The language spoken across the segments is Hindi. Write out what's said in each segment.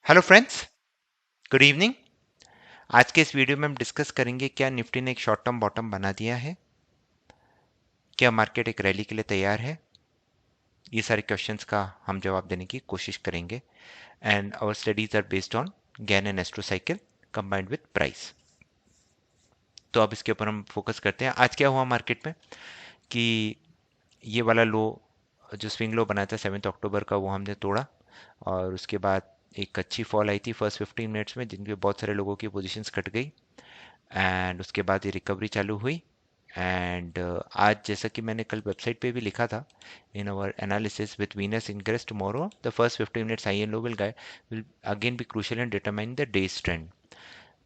Hello friends, good evening. आज के इस वीडियो में हम डिस्कस करेंगे क्या निफ्टी ने एक शॉर्ट टर्म बॉटम बना दिया है, क्या मार्केट एक रैली के लिए तैयार है। ये सारे क्वेश्चंस का हम जवाब देने की कोशिश करेंगे and our studies are based on Gann and astro cycle combined with price. तो अब इसके ऊपर हम फोकस करते हैं। आज क्या हुआ मार्केट में कि ये वाला लो जो स्विंग लो बनाया था 7 अक्टूबर का वो हमने तोड़ा और उसके बाद एक अच्छी फॉल आई थी फर्स्ट 15 मिनट्स में, जिनके बहुत सारे लोगों की पोजीशंस कट गई एंड उसके बाद ये रिकवरी चालू हुई। एंड आज जैसा कि मैंने कल वेबसाइट पे भी लिखा था, in our analysis with Venus increase tomorrow the first 15 minutes high and low will again be crucial in determine the day's trend.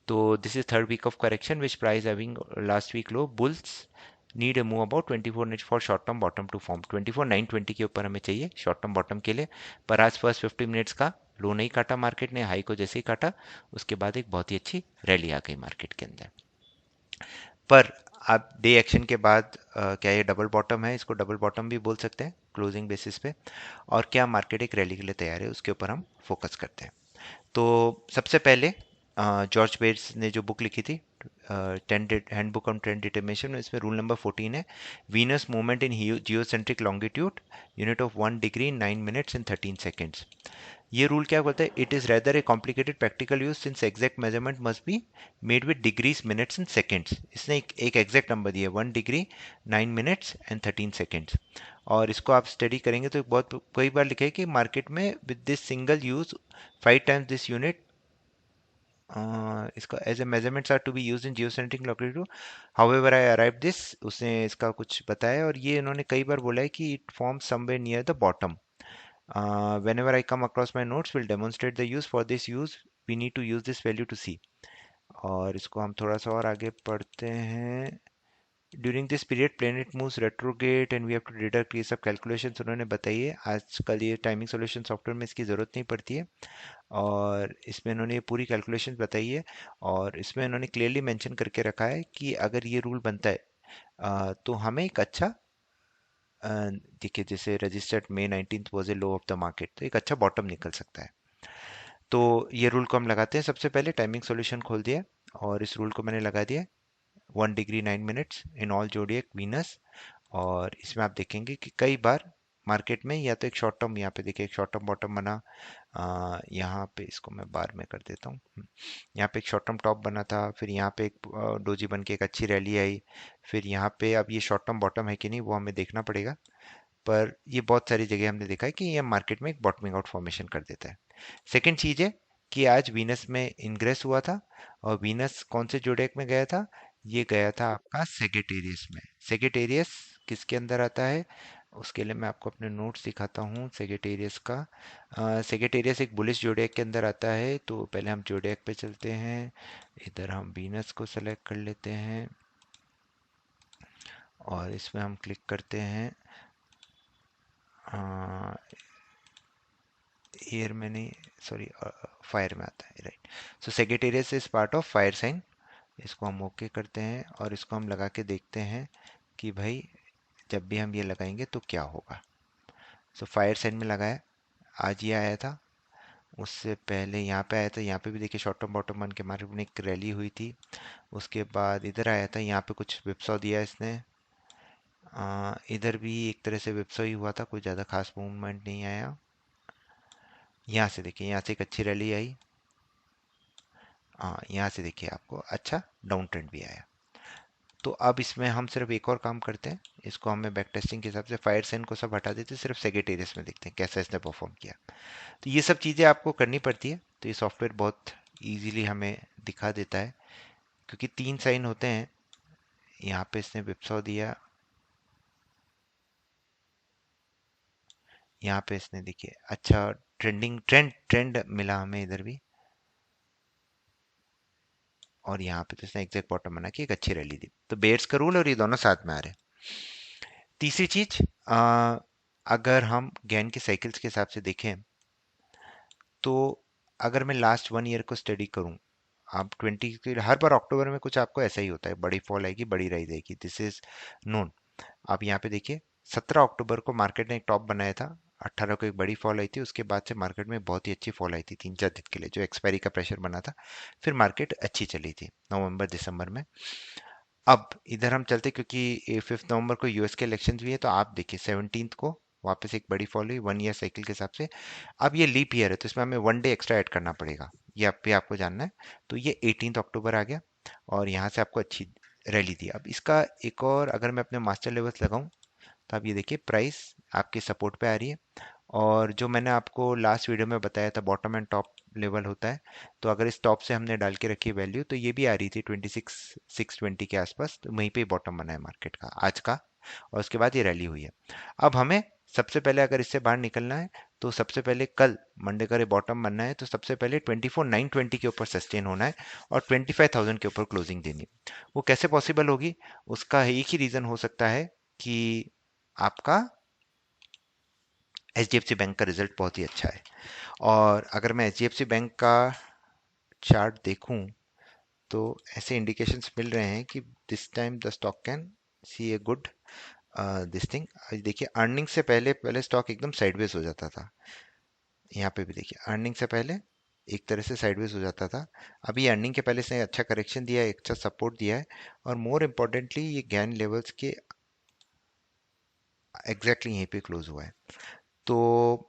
तो this is third week of correction which price having last week low bulls need a move about 24 minutes for short term bottom to form. 24,920 के ऊपर हमें चाहिए शॉर्ट टर्म बॉटम के लिए। पर आज फर्स्ट 15 मिनट्स का लो नहीं काटा मार्केट ने, हाई को जैसे ही काटा उसके बाद एक बहुत ही अच्छी रैली आ गई मार्केट के अंदर। पर आप डे एक्शन के बाद क्या ये डबल बॉटम है, इसको डबल बॉटम भी बोल सकते हैं क्लोजिंग बेसिस पे, और क्या मार्केट एक रैली के लिए तैयार है उसके ऊपर हम फोकस करते हैं। तो सबसे पहले जॉर्ज बेट्स ने जो बुक लिखी थी trend handbook on trend determination, इसमें रूल नंबर 14 है, Venus movement in geocentric longitude unit of 1 degree 9 minutes and 13 seconds. ये रूल क्या बोलता है? It is rather A complicated practical use since exact measurement must be made with degrees minutes and seconds. इसने एक एग्जैक्ट नंबर दिया 1 डिग्री 9 मिनट्स एंड 13 सेकेंड्स। और इसको आप स्टडी करेंगे तो बहुत कई बार लिखा है कि मार्केट में with this single use 5 times this unit इसका as a measurements are to be used in geocentric longitude however I arrive this, उसने इसका कुछ बताया और ये इन्होंने कई बार बोला है कि it form somewhere near the bottom. Whenever I come across my notes will demonstrate the use for this use we need to use this value to see। और इसको हम थोड़ा सा और आगे पढ़ते हैं। During this period planet moves retrograde and we have to deduct ये सब कैलकुलेशंस उन्होंने बताई है। आजकल ये टाइमिंग सॉल्यूशन सॉफ्टवेयर में इसकी ज़रूरत नहीं पड़ती है और इसमें इन्होंने ये पूरी कैलकुलेशंस बताई है और इसमें इन्होंने क्लियरली मेंशन करके रखा है कि अगर ये रूल बनता है तो हमें एक अच्छा देखिए जैसे registered may 19th was a low of the market, तो एक अच्छा बॉटम निकल सकता है। तो ये रूल को हम लगाते हैं। सबसे पहले टाइमिंग सॉल्यूशन खोल दिया और इस रूल को मैंने लगा दिया 1 degree 9 minutes in all zodiac Venus. और इसमें आप देखेंगे कि कई बार मार्केट में या तो एक शॉर्ट टर्म, यहाँ पे देखिए एक शॉर्ट टर्म बॉटम बना, यहाँ पे इसको मैं बार में कर देता हूँ। यहाँ पे एक शॉर्ट टर्म टॉप बना था, फिर यहाँ पे एक डोजी बन के एक अच्छी रैली आई, फिर यहाँ पे अब ये शॉर्ट टर्म बॉटम है कि नहीं वो हमें देखना पड़ेगा। पर ये बहुत सारी जगह हमने देखा है कि ये मार्केट में एक बॉटमिंग आउट फॉर्मेशन कर देता है। सेकंड चीज है कि आज वीनस में इंग्रेस हुआ था और वीनस कौन से जोडेक में गया था? ये गया था आपका सेगिटेरियस में। सेगिटेरियस किसके अंदर आता है? उसके लिए मैं आपको अपने नोट्स दिखाता हूँ सेगिटेरियस का। सेगिटेरियस एक बुलिश जोडेक के अंदर आता है। तो पहले हम जोडेक पे चलते हैं, इधर हम वीनस को सेलेक्ट कर लेते हैं और इसमें हम क्लिक करते हैं। एयर में नहीं, सॉरी फायर में आता है, right. So Sagittarius is part of fire sign. इसको हम ओके करते हैं और इसको हम लगा के देखते हैं कि भाई जब भी हम ये लगाएंगे तो क्या होगा। सो फायर साइन में लगाया, आज ये आया था। उससे पहले यहाँ पे आया था, यहाँ पे भी देखिए शॉर्ट टर्म बॉटम बन के मार्केट में एक रैली हुई थी। उसके बाद इधर आया था, यहाँ पे कुछ विप्सॉ दिया इसने। इधर भी एक तरह से विप्सॉ ही हुआ था, कोई ज़्यादा खास मूवमेंट नहीं आया। यहाँ से देखिए, यहाँ से एक अच्छी रैली आई। हाँ, यहाँ से देखिए आपको अच्छा डाउन ट्रेंड भी आया। तो अब इसमें हम सिर्फ एक और काम करते हैं, इसको हमें बैक टेस्टिंग के हिसाब से फायर सेन को सब हटा देते हैं, सिर्फ सेक्रेटेरियस में देखते हैं कैसा इसने परफॉर्म किया। तो ये सब चीज़ें आपको करनी पड़ती है। तो ये सॉफ्टवेयर बहुत इजीली हमें दिखा देता है क्योंकि 3 साइन होते हैं। यहाँ पे इसने विप्सॉ दिया, यहाँ पे इसने देखिए अच्छा ट्रेंडिंग ट्रेंड ट्रेंड मिला हमें इधर भी, और यहाँ पे तो इसने एग्जैक्ट बॉटम बना के एक अच्छी रैली दी। तो बेयर्स का रूल और ये दोनों साथ में आ रहे हैं। तीसरी चीज, अगर हम गैन के साइकिल्स के हिसाब से देखें तो अगर मैं लास्ट 1 ईयर को स्टडी करूं, आप 20 के हर बार अक्टूबर में कुछ आपको ऐसा ही होता है, बड़ी फॉल आएगी बड़ी राइज आएगी, दिस इज नोन। आप यहाँ पे देखिए 17 अक्टूबर को मार्केट ने एक टॉप बनाया था 18 को एक बड़ी फॉल आई थी, उसके बाद से मार्केट में बहुत ही अच्छी फॉल आई थी 3-4 दिन के लिए, जो एक्सपायरी का प्रेशर बना था। फिर मार्केट अच्छी चली थी नवंबर दिसंबर में। अब इधर हम चलते, क्योंकि 5 नवंबर को यूएस के इलेक्शन भी है, तो आप देखिए 17 को वापस एक बड़ी फॉल हुई 1 ईयर साइकिल के हिसाब से। अब ये लीप ईयर है, तो इसमें हमें 1 डे एक्स्ट्रा ऐड करना पड़ेगा, ये आप भी आपको जानना है। तो ये 18 अक्टूबर आ गया और यहाँ से आपको अच्छी रैली दी। अब इसका एक और अगर मैं अपने मास्टर लेवल्स लगाऊं, तो आप ये देखिए प्राइस आपके सपोर्ट पे आ रही है। और जो मैंने आपको लास्ट वीडियो में बताया था बॉटम एंड टॉप लेवल होता है, तो अगर इस टॉप से हमने डाल के रखी वैल्यू, तो ये भी आ रही थी 26,620 के आसपास, तो वहीं पे बॉटम बना है मार्केट का आज का। और उसके बाद ये रैली हुई है। अब हमें सबसे पहले अगर इससे बाहर निकलना है, तो सबसे पहले कल मंडे का बॉटम बनना है, तो सबसे पहले 24,920 के ऊपर सस्टेन होना है और 25,000 के ऊपर क्लोजिंग देनी है। वो कैसे पॉसिबल होगी? उसका एक ही रीजन हो सकता है कि आपका एचडीएफसी बैंक का रिजल्ट बहुत ही अच्छा है। और अगर मैं एचडीएफसी बैंक का चार्ट देखूं, तो ऐसे इंडिकेशंस मिल रहे हैं कि this time the stock can see a good this thing. देखिए अर्निंग से पहले पहले स्टॉक एकदम साइडवेज हो जाता था, यहाँ पे भी देखिए अर्निंग से पहले एक तरह से साइडवेज हो जाता था। अभी अर्निंग के पहले से अच्छा करेक्शन दिया है, अच्छा सपोर्ट दिया है, और मोर इम्पोर्टेंटली ये गैन लेवल्स के एग्जैक्टली यहीं पे क्लोज हुआ है। तो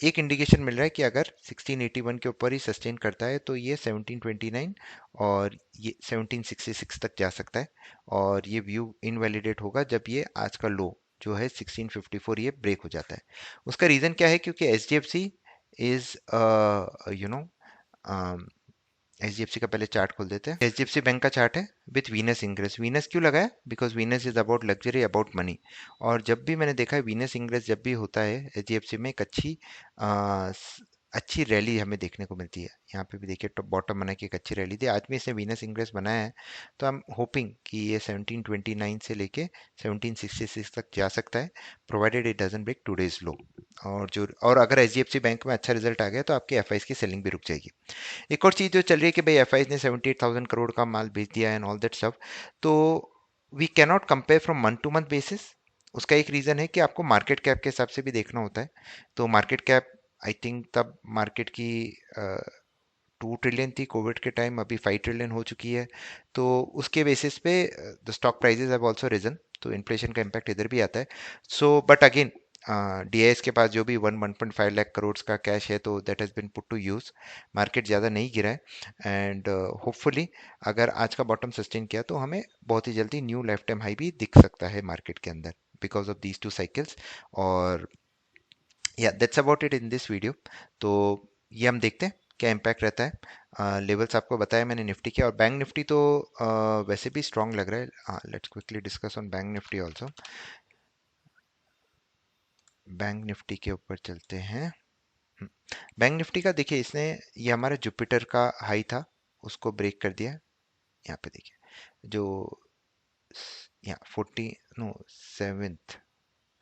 एक इंडिकेशन मिल रहा है कि अगर 1681 के ऊपर ही सस्टेन करता है, तो ये 1729 और ये 1766 तक जा सकता है। और ये व्यू इनवैलिडेट होगा जब ये आज का लो जो है 1654 ये ब्रेक हो जाता है। उसका रीज़न क्या है? क्योंकि H D F C is you know HDFC का पहले चार्ट खोल देते हैं। एचडीएफसी बैंक का चार्ट है विथ वीनस इंग्रेस। वीनस क्यों लगा है? Because Venus is about luxury, about money. और जब भी मैंने देखा है वीनस इंग्रेस जब भी होता है एचडीएफसी में, एक अच्छी रैली हमें देखने को मिलती है। यहाँ पे भी देखिए टॉप बॉटम बना के एक अच्छी रैली थी, आज भी इसने वीनस इंग्रेस बनाया है। तो आई एम होपिंग कि ये 1729 से लेके 1766 तक जा सकता है, provided it doesn't break today's low. और अगर एचडीएफसी बैंक में अच्छा रिजल्ट आ गया, तो आपकी एफआईज की सेलिंग भी रुक जाएगी। एक और चीज जो चल रही है कि भाई एफआईज ने 78,000 करोड़ का माल बेच दिया है एंड ऑल दैट स्टफ। तो we can not compare from month to month basis. उसका एक रीजन है कि आपको मार्केट कैप के हिसाब से भी देखना होता है। तो मार्केट कैप आई थिंक तब मार्केट की 2 ट्रिलियन थी कोविड के टाइम, अभी 5 ट्रिलियन हो चुकी है। तो उसके बेसिस पे the stock prices have also risen, तो इन्फ्लेशन का इम्पैक्ट इधर भी आता है। सो बट अगेन डीआईएस के पास जो भी 1.5 लाख करोड़ का कैश है, तो that has been put to use. Market ज़्यादा नहीं गिरा है एंड होपफुली अगर आज का बॉटम सस्टेन किया, तो हमें बहुत ही जल्दी न्यू लाइफ टाइम हाई भी दिख सकता है मार्केट के अंदर बिकॉज ऑफ दीज 2 साइकिल्स। और या that's about it in this video. तो ये हम देखते हैं क्या इम्पैक्ट रहता है। लेवल्स आपको बताया मैंने निफ्टी के, और बैंक निफ्टी तो वैसे भी स्ट्रांग लग रहा है। Let's quickly discuss on bank Nifty also. Bank Nifty के ऊपर चलते हैं। बैंक निफ्टी का देखिए, इसने ये हमारा जुपिटर का हाई था, उसको ब्रेक कर दिया। यहाँ पे देखिए जो यहाँ 40 नो 7th,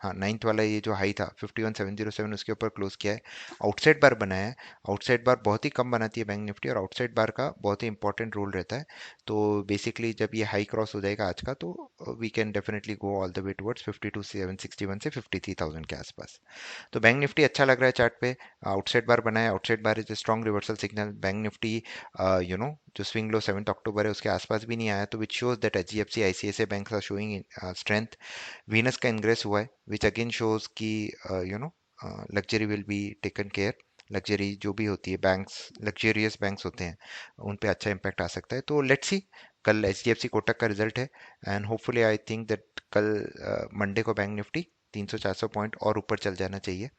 हाँ 9th वाला ये जो हाई था 51,707, उसके ऊपर क्लोज किया है। आउटसाइड बार बनाया है। आउटसाइड बार बहुत ही कम बनाती है बैंक निफ्टी, और आउटसाइड बार का बहुत ही इंपॉर्टेंट रोल रहता है। तो बेसिकली जब ये हाई क्रॉस हो जाएगा आज का, तो we can definitely go all the way towards 52,761 से 53,000 के आसपास। तो बैंक निफ्टी अच्छा लग रहा है चार्ट पे। आउटसाइड बार बनाया, outside bar is strong reversal signal. Bank Nifty जो स्विंग लो 7 अक्टूबर है उसके आसपास भी नहीं आया, तो which shows that HDFC ICICI bank are showing strength. Venus का इंग्रेस हुआ है विच अगेन शोज कि you know luxury will be taken care. Luxury जो भी होती है बैंक्स, लग्जरियस बैंक्स होते हैं, उन पे अच्छा इंपैक्ट आ सकता है। तो लेट्स सी, कल H D F C Kotak का रिजल्ट है and hopefully I think that कल मंडे को बैंक निफ्टी 300-400 पॉइंट और ऊपर चल जाना चाहिए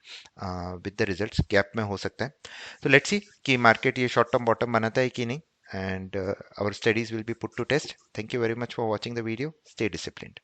विद द रिजल्ट्स। गैप में हो सकता है। तो लेट्स सी कि मार्केट ये शॉर्ट टर्म बॉटम बनाता है कि नहीं, and our studies will be put to test. Thank you very much for watching the video. Stay disciplined.